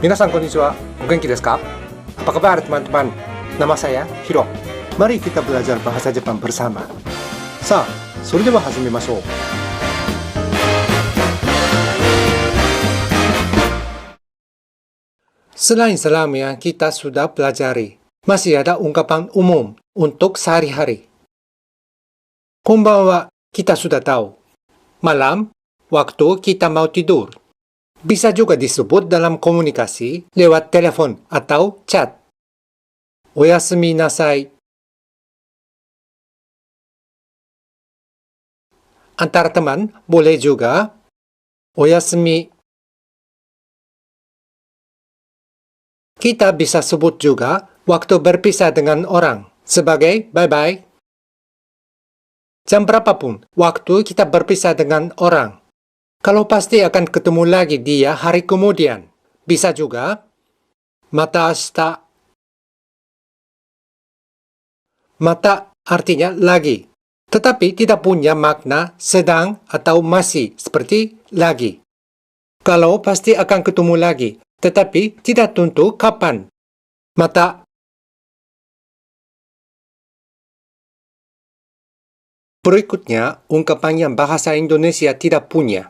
Minasan konnichiwa, o genki desu ka? Apa kabar teman-teman? Nama saya Hiro. Mari kita belajar bahasa Jepang bersama. Sa, それでは始めましょう. Selain salam yang kita sudah pelajari, masih ada ungkapan umum untuk sehari-hari. Konbanwa kita sudah tahu. Malam, waktu kita mau tidur. Bisa juga disebut dalam komunikasi lewat telepon atau chat. Oyasumi nasai. Antar teman boleh juga oyasumi. Kita bisa sebut juga waktu berpisah dengan orang sebagai bye-bye. Jam berapapun waktu kita berpisah dengan orang. Kalau pasti akan ketemu lagi dia hari kemudian. Bisa juga mata ashita. Mata artinya lagi, tetapi tidak punya makna sedang atau masih seperti lagi. Kalau pasti akan ketemu lagi, tetapi tidak tentu kapan. Mata. Berikutnya, ungkapan yang bahasa Indonesia tidak punya.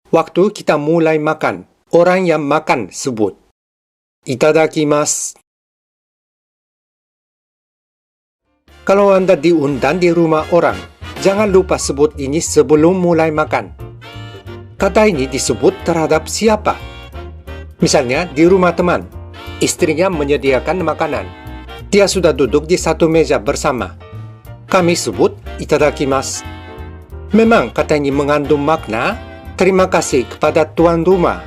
Waktu kita mulai makan, orang yang makan sebut itadakimasu. Kalau Anda diundang di rumah orang, jangan lupa sebut ini sebelum mulai makan. Kata ini disebut terhadap siapa? Misalnya di rumah teman, istrinya menyediakan makanan. Dia sudah duduk di satu meja bersama. Kami sebut itadakimasu. Memang kata ini mengandung makna terima kasih kepada tuan rumah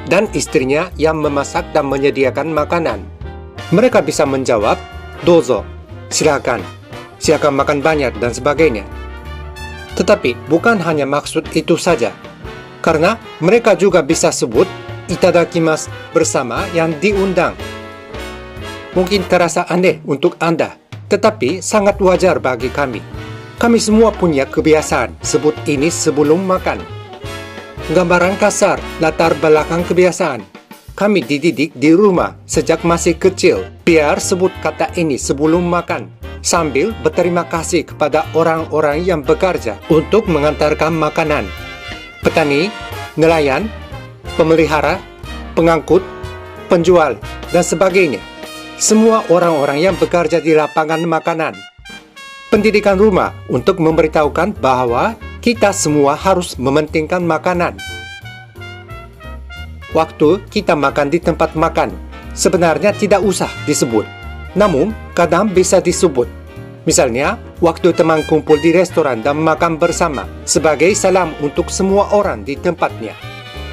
dan istrinya yang memasak dan menyediakan makanan. Mereka bisa menjawab, dozo, silakan, silakan makan banyak dan sebagainya. Tetapi bukan hanya maksud itu saja, karena mereka juga bisa sebut itadakimasu bersama yang diundang. Mungkin terasa aneh untuk Anda, tetapi sangat wajar bagi kami. Kami semua punya kebiasaan sebut ini sebelum makan. Gambaran kasar latar belakang kebiasaan. Kami dididik di rumah sejak masih kecil biar sebut kata ini sebelum makan, sambil berterima kasih kepada orang-orang yang bekerja untuk mengantarkan makanan. Petani, nelayan, pemelihara, pengangkut, penjual, dan sebagainya. Semua orang-orang yang bekerja di lapangan makanan. Pendidikan rumah untuk memberitahukan bahwa kita semua harus mementingkan makanan. Waktu kita makan di tempat makan, sebenarnya tidak usah disebut. Namun, kadang bisa disebut. Misalnya, waktu teman kumpul di restoran dan makan bersama, sebagai salam untuk semua orang di tempatnya.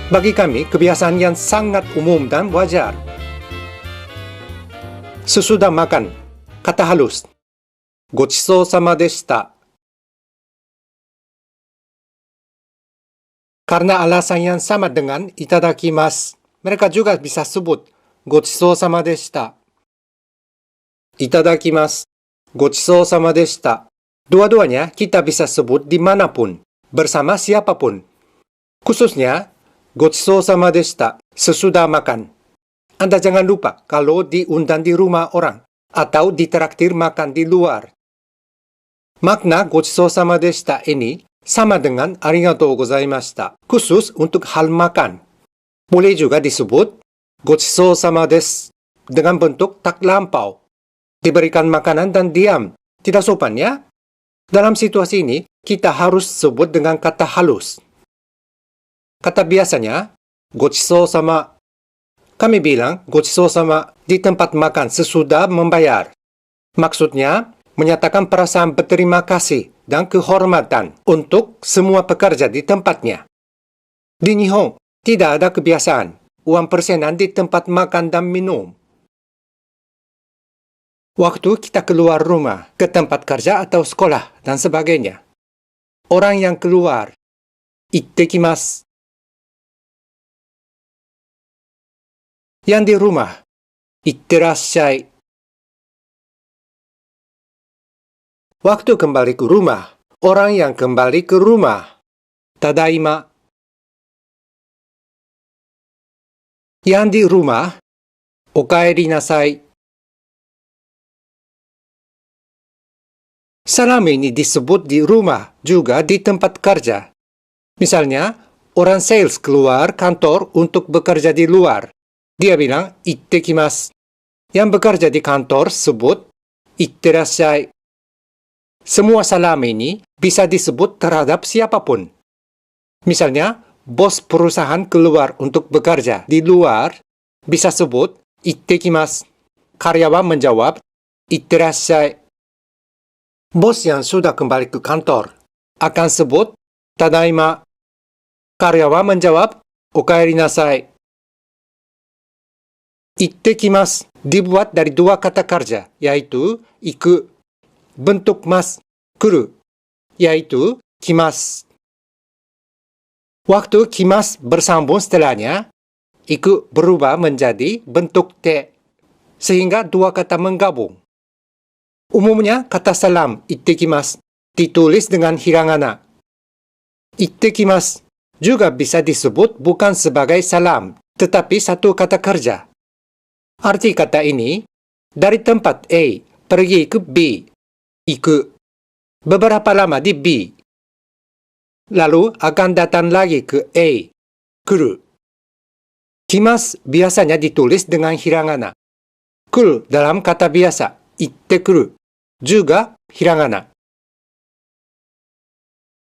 Bagi kami, kebiasaan yang sangat umum dan wajar. Sesudah makan, kata halus, "Gochishou sama deshita." Karena alasan yang sama dengan itadakimasu, mereka juga bisa sebut gochishou sama deshita. Itadakimasu, gochishou sama deshita. Dua-duanya kita bisa sebut dimanapun, bersama siapapun. Khususnya, gochishou sama deshita, sesudah makan. Anda jangan lupa kalau diundang di rumah orang, atau ditraktir makan di luar. Makna gochishou sama deshita ini sama dengan arigatou gozaimashita, khusus untuk hal makan. Boleh juga disebut gochishou sama desu dengan bentuk tak lampau. Diberikan makanan dan diam. Tidak sopan ya? Dalam situasi ini, kita harus sebut dengan kata halus. Kata biasanya, gochishou sama. Kami bilang gochishou sama di tempat makan sesudah membayar. Maksudnya, menyatakan perasaan berterima kasih dan kehormatan untuk semua pekerja di tempatnya. Di Nihon, tidak ada kebiasaan uang persenan di tempat makan dan minum. Waktu kita keluar rumah, ke tempat kerja atau sekolah, dan sebagainya. Orang yang keluar, ittekimasu. Yang di rumah, itterashai. Waktu kembali ke rumah, orang yang kembali ke rumah, tadaima. Yang di rumah, okaeri nasai. Salam ini disebut di rumah, juga di tempat kerja. Misalnya, orang sales keluar kantor untuk bekerja di luar. Dia bilang, ittekimasu. Yang bekerja di kantor sebut, itterashai. Semua salam ini bisa disebut terhadap siapapun. Misalnya, bos perusahaan keluar untuk bekerja di luar, bisa sebut, ittekimasu. Karyawan menjawab, itterashai. Bos yang sudah kembali ke kantor akan sebut, tadaima. Karyawan menjawab, okaeri nasai. Ittekimasu dibuat dari dua kata kerja, yaitu iku. Bentuk mas, kuru, yaitu kimasu. Waktu kimasu bersambung setelahnya, iku berubah menjadi bentuk te, sehingga dua kata menggabung. Umumnya, kata salam ittekimasu ditulis dengan hiragana. Ittekimasu juga bisa disebut bukan sebagai salam, tetapi satu kata kerja. Arti kata ini, dari tempat A pergi ke B, iku. Beberapa lama di B. Lalu akan datang lagi ke A, kuru. Kimasu biasanya ditulis dengan hiragana. Kuru dalam kata biasa, ittekuru, juga hiragana.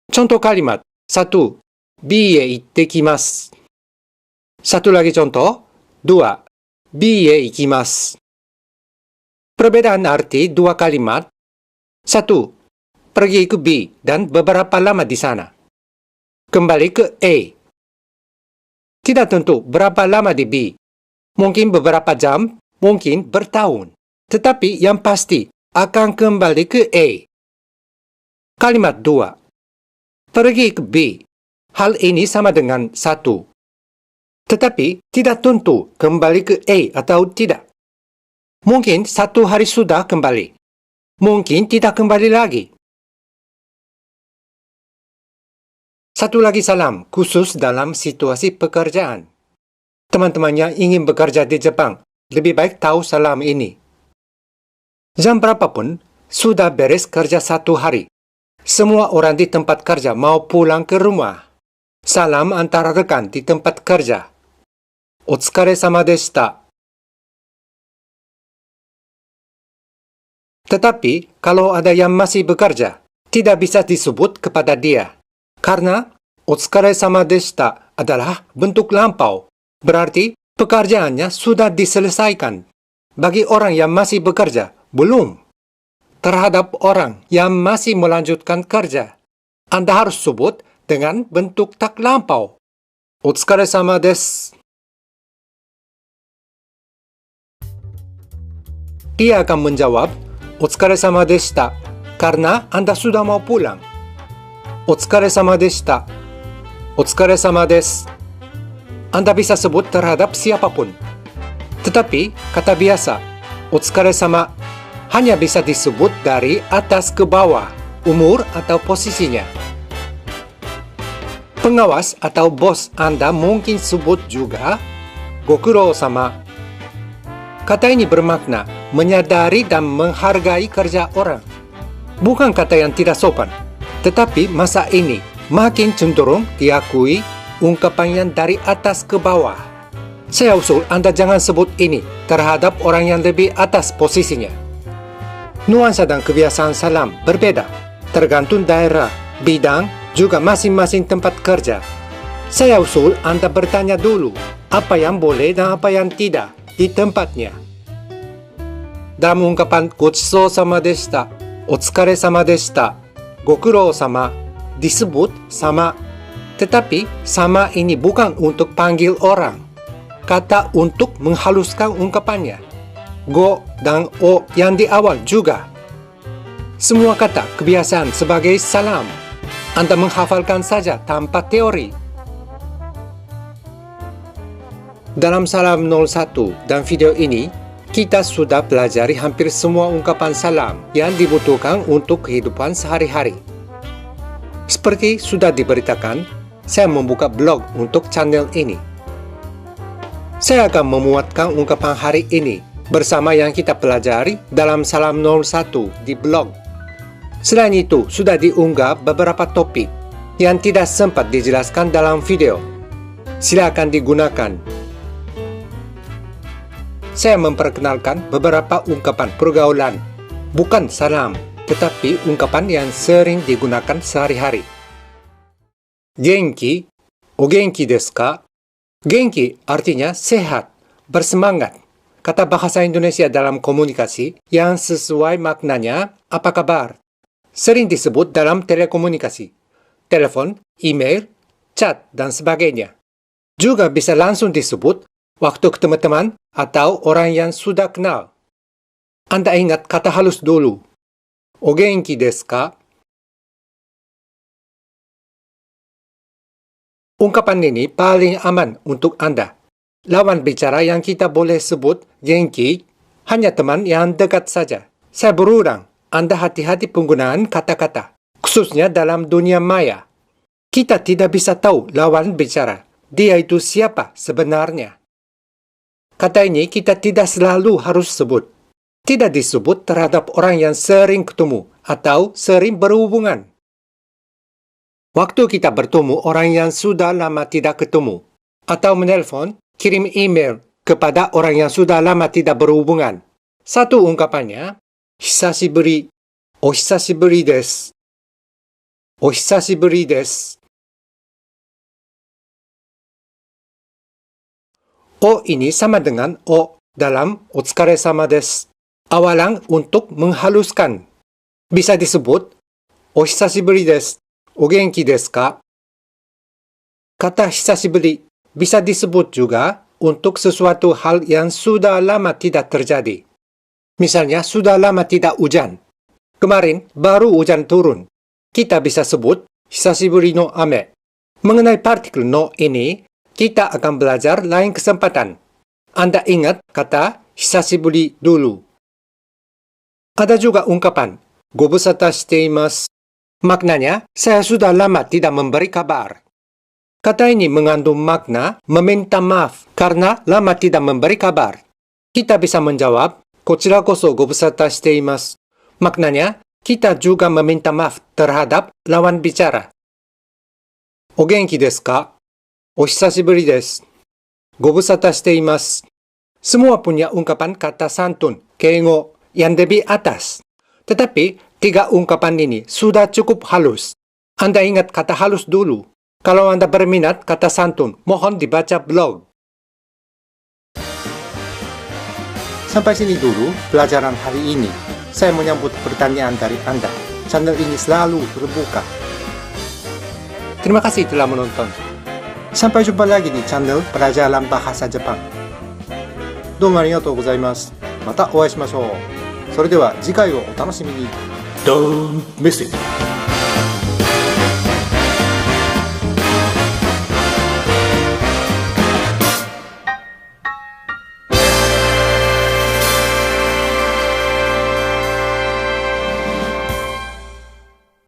Contoh kalimat, 1. Bへ行ってきます. Satu lagi contoh, 2. Bへ行きます. Perbedaan arti dua kalimat. 1. Pergi ke B dan beberapa lama di sana. Kembali ke A. Tidak tentu berapa lama di B. Mungkin beberapa jam, mungkin bertahun. Tetapi yang pasti akan kembali ke A. Kalimat 2. Pergi ke B. Hal ini sama dengan 1. Tetapi tidak tentu kembali ke A atau tidak. Mungkin 1 hari sudah kembali. Mungkin tidak kembali lagi. Satu lagi salam khusus dalam situasi pekerjaan. Teman-teman yang ingin bekerja di Jepang lebih baik tahu salam ini. Jam berapapun, sudah beres kerja 1 hari. Semua orang di tempat kerja mau pulang ke rumah. Salam antara rekan di tempat kerja. Otsukaresama deshita. Tetapi, kalau ada yang masih bekerja, tidak bisa disebut kepada dia. Karena, otsukaresama deshita adalah bentuk lampau. Berarti, pekerjaannya sudah diselesaikan. Bagi orang yang masih bekerja, belum. Terhadap orang yang masih melanjutkan kerja, Anda harus sebut dengan bentuk tak lampau. Otsukaresama desu. Dia akan menjawab, Otsukaresama deshita, karena Anda sudah mau pulang. Otsukaresama deshita. Otsukaresama desu. Anda bisa sebut terhadap siapapun. Tetapi, kata biasa, Otsukaresama hanya bisa disebut dari atas ke bawah, umur atau posisinya. Pengawas atau bos Anda mungkin sebut juga Gokurou sama. Kata ini bermakna menyadari dan menghargai kerja orang. Bukan kata yang tidak sopan, tetapi masa ini makin cenderung diakui ungkapan yang dari atas ke bawah. Saya usul Anda jangan sebut ini terhadap orang yang lebih atas posisinya. Nuansa dan kebiasaan salam berbeda, tergantung daerah, bidang, juga masing-masing tempat kerja. Saya usul Anda bertanya dulu apa yang boleh dan apa yang tidak di tempatnya. Dalam ungkapan gochisou sama deshita, otsukare-sama deshita, gokurou sama disebut sama. Tetapi sama ini bukan untuk panggil orang. Kata untuk menghaluskan ungkapannya. Go dan o yang di awal juga. Semua kata kebiasaan sebagai salam. Anda menghafalkan saja tanpa teori. Dalam salam 01 dan video ini, kita sudah pelajari hampir semua ungkapan salam yang dibutuhkan untuk kehidupan sehari-hari. Seperti sudah diberitakan, saya membuka blog untuk channel ini. Saya akan memuatkan ungkapan hari ini bersama yang kita pelajari dalam Salam 01 di blog. Selain itu, sudah diunggah beberapa topik yang tidak sempat dijelaskan dalam video. Silakan digunakan. Saya memperkenalkan beberapa ungkapan pergaulan, bukan salam, tetapi ungkapan yang sering digunakan sehari-hari. Genki, o genki desu ka? Genki artinya sehat, bersemangat. Kata bahasa Indonesia dalam komunikasi yang sesuai maknanya apa kabar. Sering disebut dalam telekomunikasi, telepon, email, chat, dan sebagainya. Juga bisa langsung disebut waktu ketemu teman atau orang yang sudah kenal. Anda ingat kata halus dulu. O genki desu ka? Ungkapan ini paling aman untuk Anda. Lawan bicara yang kita boleh sebut genki hanya teman yang dekat saja. Saya berulang, Anda hati-hati penggunaan kata-kata, khususnya dalam dunia maya. Kita tidak bisa tahu lawan bicara, dia itu siapa sebenarnya. Kata ini kita tidak selalu harus sebut. Tidak disebut terhadap orang yang sering ketemu atau sering berhubungan. Waktu kita bertemu orang yang sudah lama tidak ketemu, atau menelpon, kirim email kepada orang yang sudah lama tidak berhubungan. Satu ungkapannya, hisashiburi, o hisashiburi desu. O hisashiburi desu. O ini sama dengan o dalam otsukaresama desu. Awalan untuk menghaluskan. Bisa disebut, o hisashiburi desu, o genki desu ka? Kata hisashiburi bisa disebut juga untuk sesuatu hal yang sudah lama tidak terjadi. Misalnya, sudah lama tidak hujan. Kemarin, baru hujan turun. Kita bisa sebut hisashiburi no ame. Mengenai partikel no ini, kita akan belajar lain kesempatan. Anda ingat kata hisashiburi dulu. Ada juga ungkapan, gobusata shite imasu. Maknanya, saya sudah lama tidak memberi kabar. Kata ini mengandung makna meminta maaf karena lama tidak memberi kabar. Kita bisa menjawab, kochira koso gobusata shite imasu. Maknanya, kita juga meminta maaf terhadap lawan bicara. O genki desu ka? O hisashiburi desu. Gobusata shite imasu. Semua punya ungkapan kata santun, keigo yang lebih atas. Tetapi, tiga ungkapan ini sudah cukup halus. Anda ingat kata halus dulu. Kalau Anda berminat kata santun, mohon dibaca blog. Sampai sini dulu pelajaran hari ini. Saya menyambut pertanyaan dari Anda. Channel ini selalu terbuka. Terima kasih telah menonton. Sampai jumpa lagi di channel Pelajaran Bahasa Jepang. Domo arigatou gozaimasu. Mata o会いしましょう。それでは次回をお楽しみに。Don't miss it!